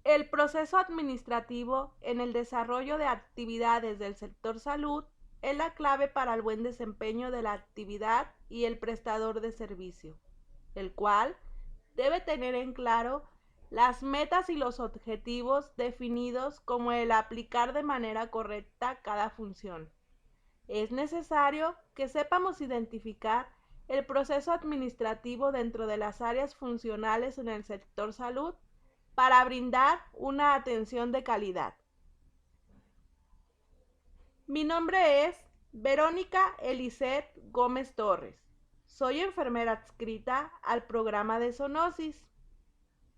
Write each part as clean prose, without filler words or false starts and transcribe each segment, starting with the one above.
El proceso administrativo en el desarrollo de actividades del sector salud es la clave para el buen desempeño de la actividad y el prestador de servicio, el cual debe tener en claro las metas y los objetivos definidos como el aplicar de manera correcta cada función. Es necesario que sepamos identificar el proceso administrativo dentro de las áreas funcionales en el sector salud para brindar una atención de calidad. Mi nombre es Verónica Eliseth Gómez Torres. Soy enfermera adscrita al programa de zoonosis.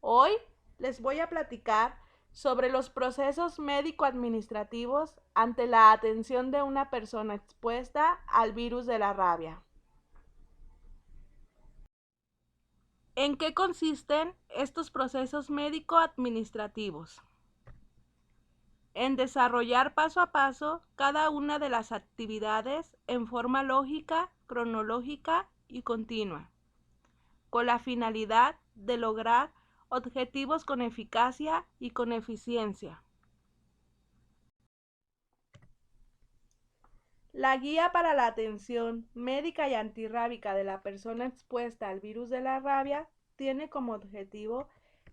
Hoy les voy a platicar sobre los procesos médico-administrativos ante la atención de una persona expuesta al virus de la rabia. ¿En qué consisten estos procesos médico-administrativos? En desarrollar paso a paso cada una de las actividades en forma lógica, cronológica y continua, con la finalidad de lograr objetivos con eficacia y con eficiencia. La guía para la atención médica y antirrábica de la persona expuesta al virus de la rabia tiene como objetivo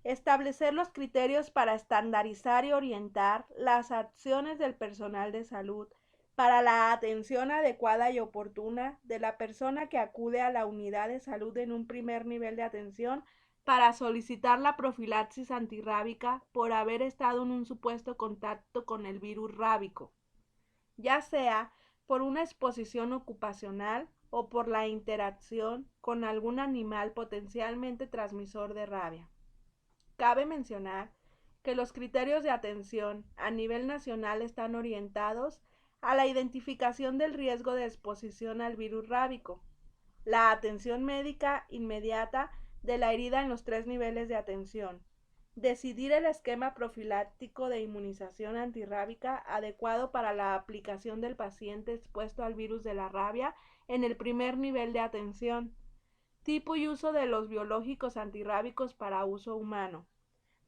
establecer los criterios para estandarizar y orientar las acciones del personal de salud para la atención adecuada y oportuna de la persona que acude a la unidad de salud en un primer nivel de atención para solicitar la profilaxis antirrábica por haber estado en un supuesto contacto con el virus rábico, ya sea por una exposición ocupacional o por la interacción con algún animal potencialmente transmisor de rabia. Cabe mencionar que los criterios de atención a nivel nacional están orientados a la identificación del riesgo de exposición al virus rábico, la atención médica inmediata de la herida en los 3 niveles de atención, decidir el esquema profiláctico de inmunización antirrábica adecuado para la aplicación del paciente expuesto al virus de la rabia en el primer nivel de atención, tipo y uso de los biológicos antirrábicos para uso humano,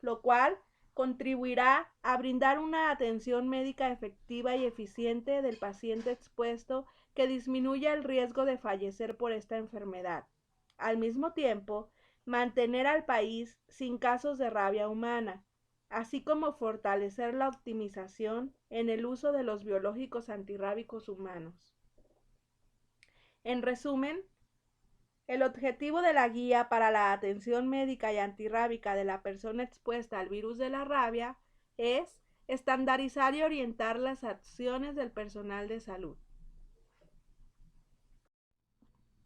lo cual contribuirá a brindar una atención médica efectiva y eficiente del paciente expuesto que disminuya el riesgo de fallecer por esta enfermedad. Al mismo tiempo, mantener al país sin casos de rabia humana, así como fortalecer la optimización en el uso de los biológicos antirrábicos humanos. En resumen, el objetivo de la guía para la atención médica y antirrábica de la persona expuesta al virus de la rabia es estandarizar y orientar las acciones del personal de salud.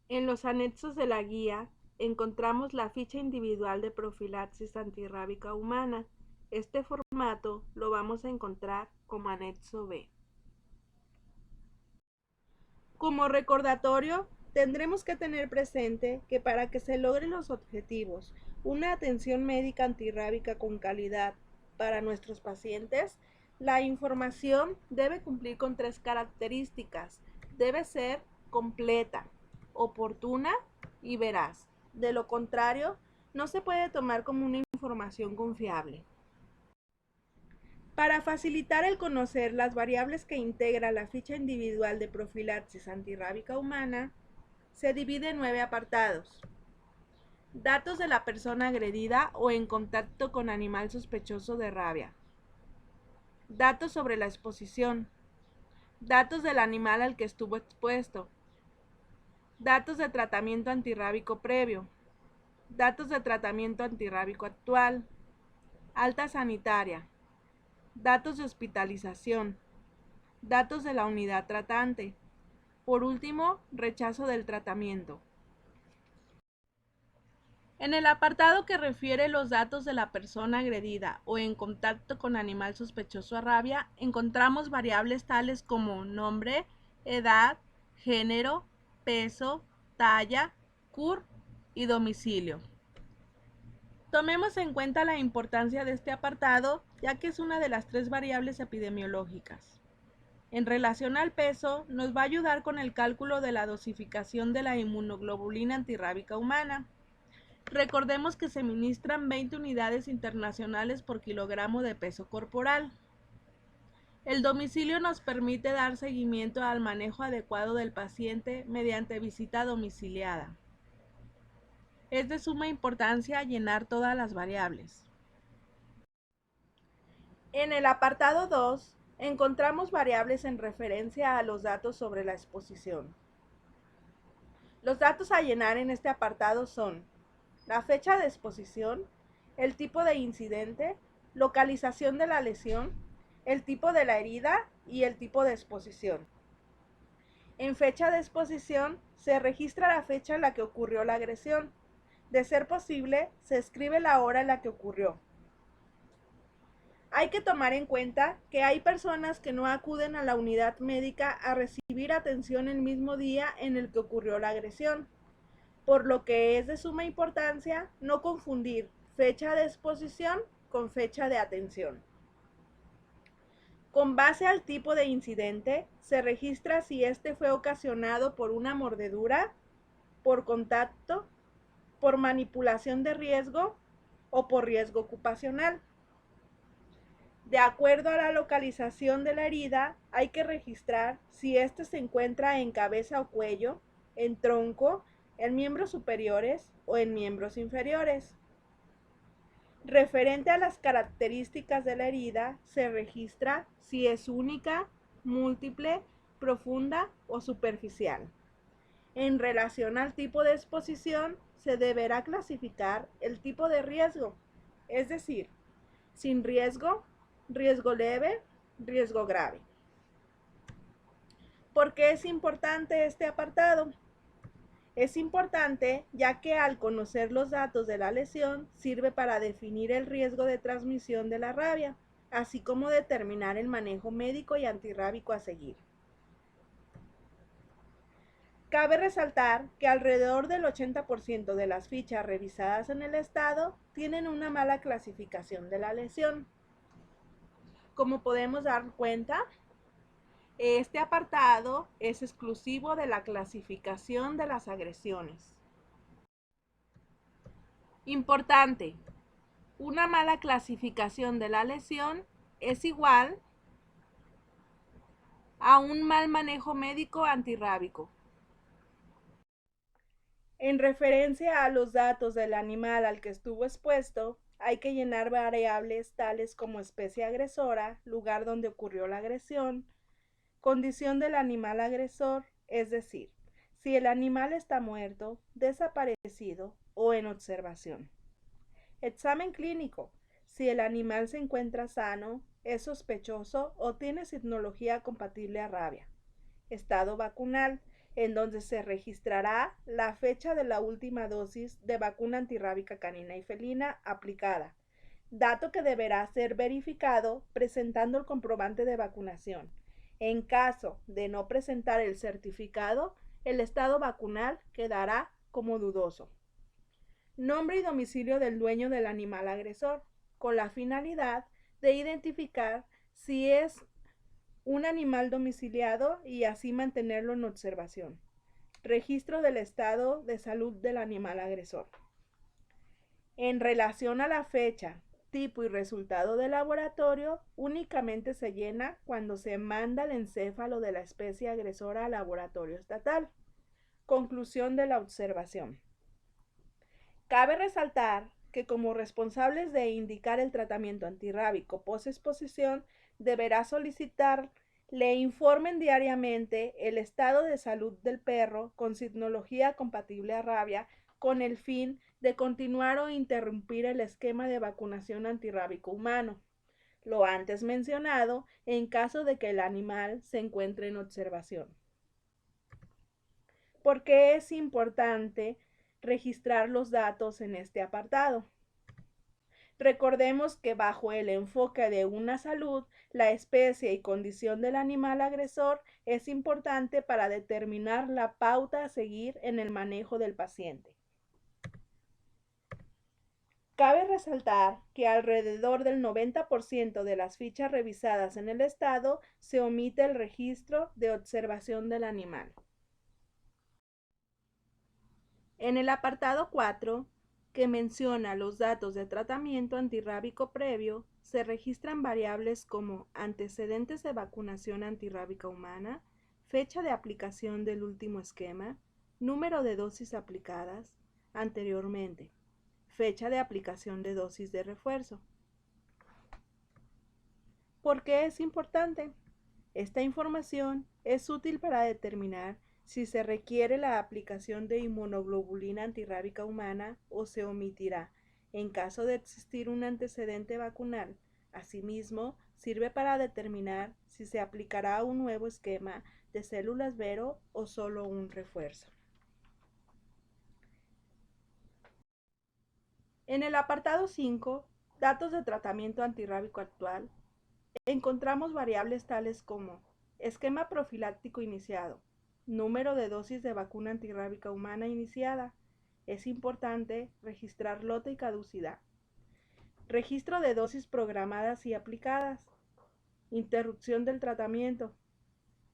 En los anexos de la guía encontramos la ficha individual de profilaxis antirrábica humana. Este formato lo vamos a encontrar como anexo B. Como recordatorio, tendremos que tener presente que para que se logren los objetivos, una atención médica antirrábica con calidad para nuestros pacientes, la información debe cumplir con 3 características. Debe ser completa, oportuna y veraz. De lo contrario, no se puede tomar como una información confiable. Para facilitar el conocer las variables que integra la ficha individual de profilaxis antirrábica humana, se divide en 9 apartados. Datos de la persona agredida o en contacto con animal sospechoso de rabia. Datos sobre la exposición. Datos del animal al que estuvo expuesto. Datos de tratamiento antirrábico previo. Datos de tratamiento antirrábico actual. Alta sanitaria. Datos de hospitalización. Datos de la unidad tratante. Por último, rechazo del tratamiento. En el apartado que refiere los datos de la persona agredida o en contacto con animal sospechoso a rabia, encontramos variables tales como nombre, edad, género, peso, talla, CUR y domicilio. Tomemos en cuenta la importancia de este apartado, ya que es una de las 3 variables epidemiológicas. En relación al peso, nos va a ayudar con el cálculo de la dosificación de la inmunoglobulina antirrábica humana. Recordemos que se ministran 20 unidades internacionales por kilogramo de peso corporal. El domicilio nos permite dar seguimiento al manejo adecuado del paciente mediante visita domiciliada. Es de suma importancia llenar todas las variables. En el apartado 2 encontramos variables en referencia a los datos sobre la exposición. Los datos a llenar en este apartado son la fecha de exposición, el tipo de incidente, localización de la lesión, el tipo de la herida y el tipo de exposición. En fecha de exposición se registra la fecha en la que ocurrió la agresión. De ser posible, se escribe la hora en la que ocurrió. Hay que tomar en cuenta que hay personas que no acuden a la unidad médica a recibir atención el mismo día en el que ocurrió la agresión, por lo que es de suma importancia no confundir fecha de exposición con fecha de atención. Con base al tipo de incidente, se registra si este fue ocasionado por una mordedura, por contacto, por manipulación de riesgo o por riesgo ocupacional. De acuerdo a la localización de la herida, hay que registrar si éste se encuentra en cabeza o cuello, en tronco, en miembros superiores o en miembros inferiores. Referente a las características de la herida, se registra si es única, múltiple, profunda o superficial. En relación al tipo de exposición, se deberá clasificar el tipo de riesgo, es decir, sin riesgo, riesgo leve, riesgo grave. ¿Por qué es importante este apartado? Es importante ya que al conocer los datos de la lesión sirve para definir el riesgo de transmisión de la rabia, así como determinar el manejo médico y antirrábico a seguir. Cabe resaltar que alrededor del 80% de las fichas revisadas en el estado tienen una mala clasificación de la lesión. Como podemos dar cuenta, este apartado es exclusivo de la clasificación de las agresiones. Importante, una mala clasificación de la lesión es igual a un mal manejo médico antirrábico. En referencia a los datos del animal al que estuvo expuesto, hay que llenar variables tales como especie agresora, lugar donde ocurrió la agresión, condición del animal agresor, es decir, si el animal está muerto, desaparecido o en observación. Examen clínico, si el animal se encuentra sano, es sospechoso o tiene sitnología compatible a rabia. Estado vacunal, en donde se registrará la fecha de la última dosis de vacuna antirrábica canina y felina aplicada, dato que deberá ser verificado presentando el comprobante de vacunación. En caso de no presentar el certificado, el estado vacunal quedará como dudoso. Nombre y domicilio del dueño del animal agresor, con la finalidad de identificar si es un animal domiciliado y así mantenerlo en observación. Registro del estado de salud del animal agresor. En relación a la fecha, tipo y resultado de laboratorio, únicamente se llena cuando se manda el encéfalo de la especie agresora al laboratorio estatal. Conclusión de la observación. Cabe resaltar que como responsables de indicar el tratamiento antirrábico post-exposición, deberá solicitar le informen diariamente el estado de salud del perro con sitnología compatible a rabia con el fin de continuar o interrumpir el esquema de vacunación antirrábico humano, lo antes mencionado en caso de que el animal se encuentre en observación. ¿Por qué es importante registrar los datos en este apartado? Recordemos que bajo el enfoque de una salud, la especie y condición del animal agresor es importante para determinar la pauta a seguir en el manejo del paciente. Cabe resaltar que alrededor del 90% de las fichas revisadas en el estado se omite el registro de observación del animal. En el apartado 4 que menciona los datos de tratamiento antirrábico previo, se registran variables como antecedentes de vacunación antirrábica humana, fecha de aplicación del último esquema, número de dosis aplicadas anteriormente, fecha de aplicación de dosis de refuerzo. ¿Por qué es importante? Esta información es útil para determinar si se requiere la aplicación de inmunoglobulina antirrábica humana o se omitirá en caso de existir un antecedente vacunal. Asimismo, sirve para determinar si se aplicará un nuevo esquema de células Vero o solo un refuerzo. En el apartado 5, datos de tratamiento antirrábico actual, encontramos variables tales como esquema profiláctico iniciado, número de dosis de vacuna antirrábica humana iniciada. Es importante registrar lote y caducidad. Registro de dosis programadas y aplicadas. Interrupción del tratamiento.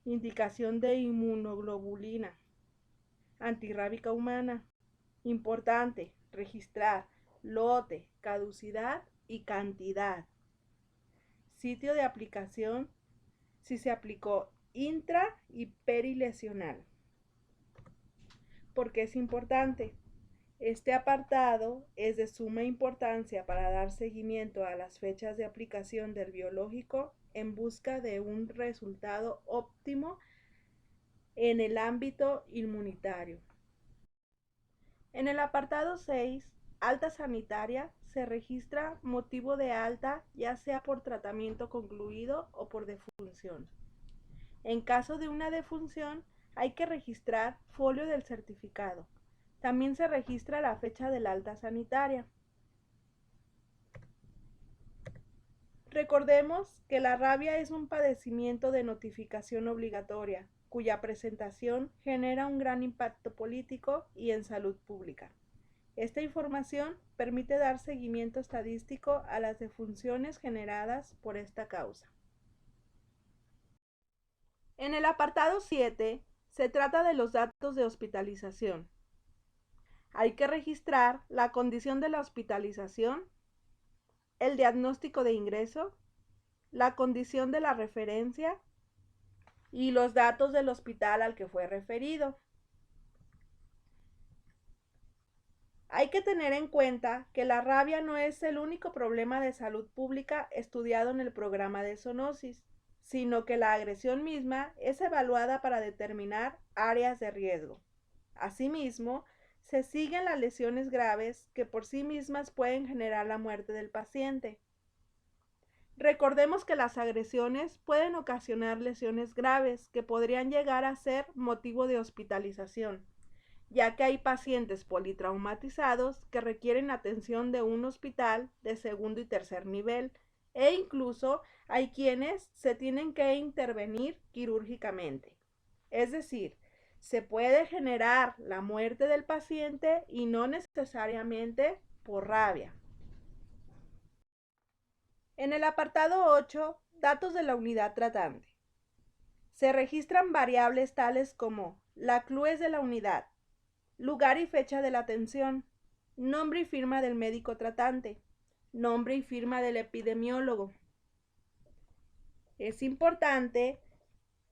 Indicación de inmunoglobulina antirrábica humana. Importante registrar lote, caducidad y cantidad. Sitio de aplicación, si se aplicó intra y perilesional. ¿Por qué es importante? Este apartado es de suma importancia para dar seguimiento a las fechas de aplicación del biológico en busca de un resultado óptimo en el ámbito inmunitario. En el apartado 6, alta sanitaria, se registra motivo de alta ya sea por tratamiento concluido o por defunción. En caso de una defunción, hay que registrar folio del certificado. También se registra la fecha del alta sanitaria. Recordemos que la rabia es un padecimiento de notificación obligatoria, cuya presentación genera un gran impacto político y en salud pública. Esta información permite dar seguimiento estadístico a las defunciones generadas por esta causa. En el apartado 7 se trata de los datos de hospitalización. Hay que registrar la condición de la hospitalización, el diagnóstico de ingreso, la condición de la referencia y los datos del hospital al que fue referido. Hay que tener en cuenta que la rabia no es el único problema de salud pública estudiado en el programa de zoonosis, sino que la agresión misma es evaluada para determinar áreas de riesgo. Asimismo, se siguen las lesiones graves que por sí mismas pueden generar la muerte del paciente. Recordemos que las agresiones pueden ocasionar lesiones graves que podrían llegar a ser motivo de hospitalización, ya que hay pacientes politraumatizados que requieren atención de un hospital de segundo y tercer nivel, e incluso hay quienes se tienen que intervenir quirúrgicamente. Es decir, se puede generar la muerte del paciente y no necesariamente por rabia. En el apartado 8, datos de la unidad tratante. Se registran variables tales como la CLUES de la unidad, lugar y fecha de la atención, nombre y firma del médico tratante, nombre y firma del epidemiólogo. Es importante,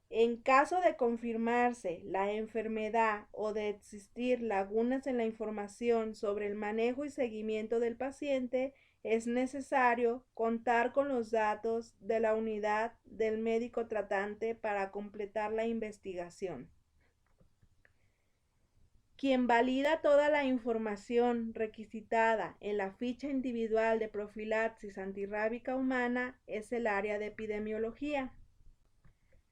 en caso de confirmarse la enfermedad o de existir lagunas en la información sobre el manejo y seguimiento del paciente, es necesario contar con los datos de la unidad del médico tratante para completar la investigación. Quien valida toda la información requisitada en la ficha individual de profilaxis antirrábica humana es el área de epidemiología.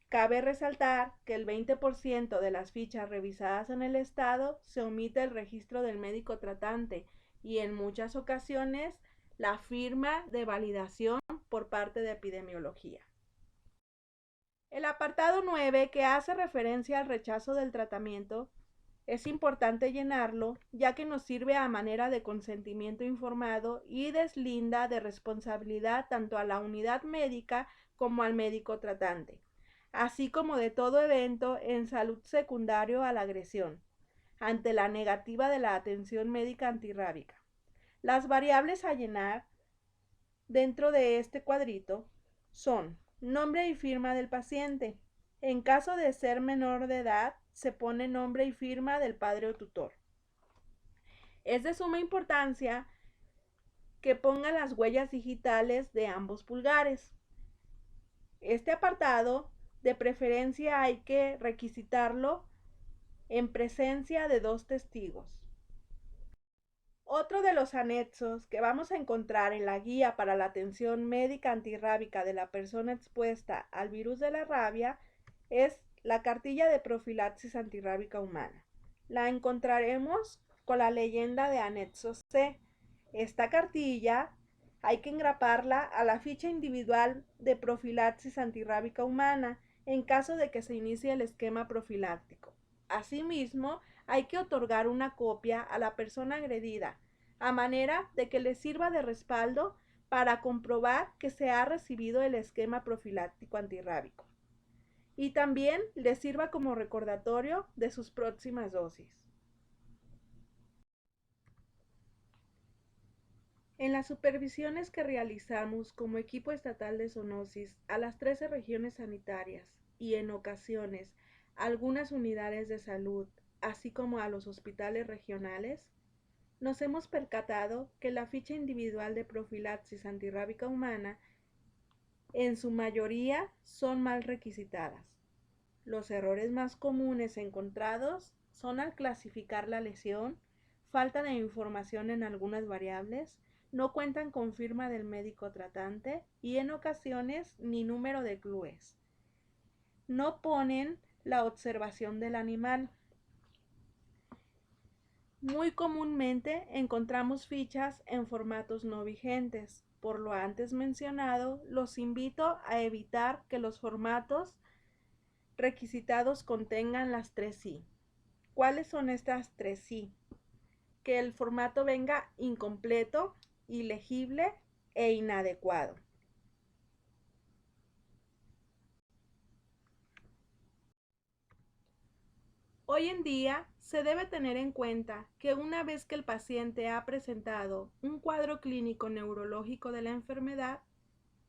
Cabe resaltar que el 20% de las fichas revisadas en el estado se omite el registro del médico tratante y en muchas ocasiones la firma de validación por parte de epidemiología. El apartado 9, que hace referencia al rechazo del tratamiento, es importante llenarlo, ya que nos sirve a manera de consentimiento informado y deslinda de responsabilidad tanto a la unidad médica como al médico tratante, así como de todo evento en salud secundario a la agresión, ante la negativa de la atención médica antirrábica. Las variables a llenar dentro de este cuadrito son nombre y firma del paciente. En caso de ser menor de edad, se pone nombre y firma del padre o tutor. Es de suma importancia que ponga las huellas digitales de ambos pulgares. Este apartado, de preferencia, hay que requisitarlo en presencia de 2 testigos. Otro de los anexos que vamos a encontrar en la guía para la atención médica antirrábica de la persona expuesta al virus de la rabia es la cartilla de profilaxis antirrábica humana. La encontraremos con la leyenda de anexo C. Esta cartilla hay que engraparla a la ficha individual de profilaxis antirrábica humana en caso de que se inicie el esquema profiláctico. Asimismo, hay que otorgar una copia a la persona agredida, a manera de que le sirva de respaldo para comprobar que se ha recibido el esquema profiláctico antirrábico. Y también le sirva como recordatorio de sus próximas dosis. En las supervisiones que realizamos como equipo estatal de zoonosis a las 13 regiones sanitarias y en ocasiones algunas unidades de salud, así como a los hospitales regionales, nos hemos percatado que la ficha individual de profilaxis antirrábica humana en su mayoría son mal requisitadas. Los errores más comunes encontrados son al clasificar la lesión, falta de información en algunas variables, no cuentan con firma del médico tratante y en ocasiones ni número de CLUES. No ponen la observación del animal. Muy comúnmente encontramos fichas en formatos no vigentes. Por lo antes mencionado, los invito a evitar que los formatos requisitados contengan las 3I. ¿Cuáles son estas 3I? Que el formato venga incompleto, ilegible e inadecuado. Hoy en día se debe tener en cuenta que una vez que el paciente ha presentado un cuadro clínico neurológico de la enfermedad,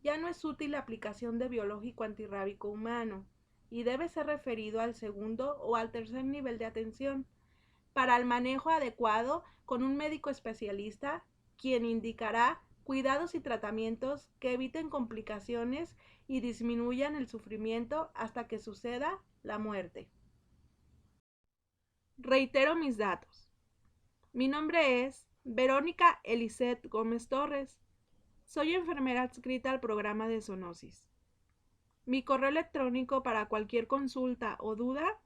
ya no es útil la aplicación de biológico antirrábico humano y debe ser referido al segundo o al tercer nivel de atención para el manejo adecuado con un médico especialista, quien indicará cuidados y tratamientos que eviten complicaciones y disminuyan el sufrimiento hasta que suceda la muerte. Reitero mis datos. Mi nombre es Verónica Eliseth Gómez Torres. Soy enfermera adscrita al programa de zoonosis. Mi correo electrónico para cualquier consulta o duda,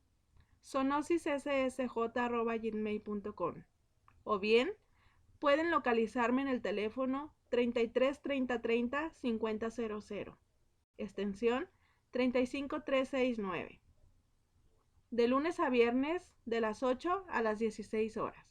zoonosissj@gmail.com, o bien pueden localizarme en el teléfono 33 30 30 50 00, extensión 35369, de lunes a viernes de las 8 a las 16 horas.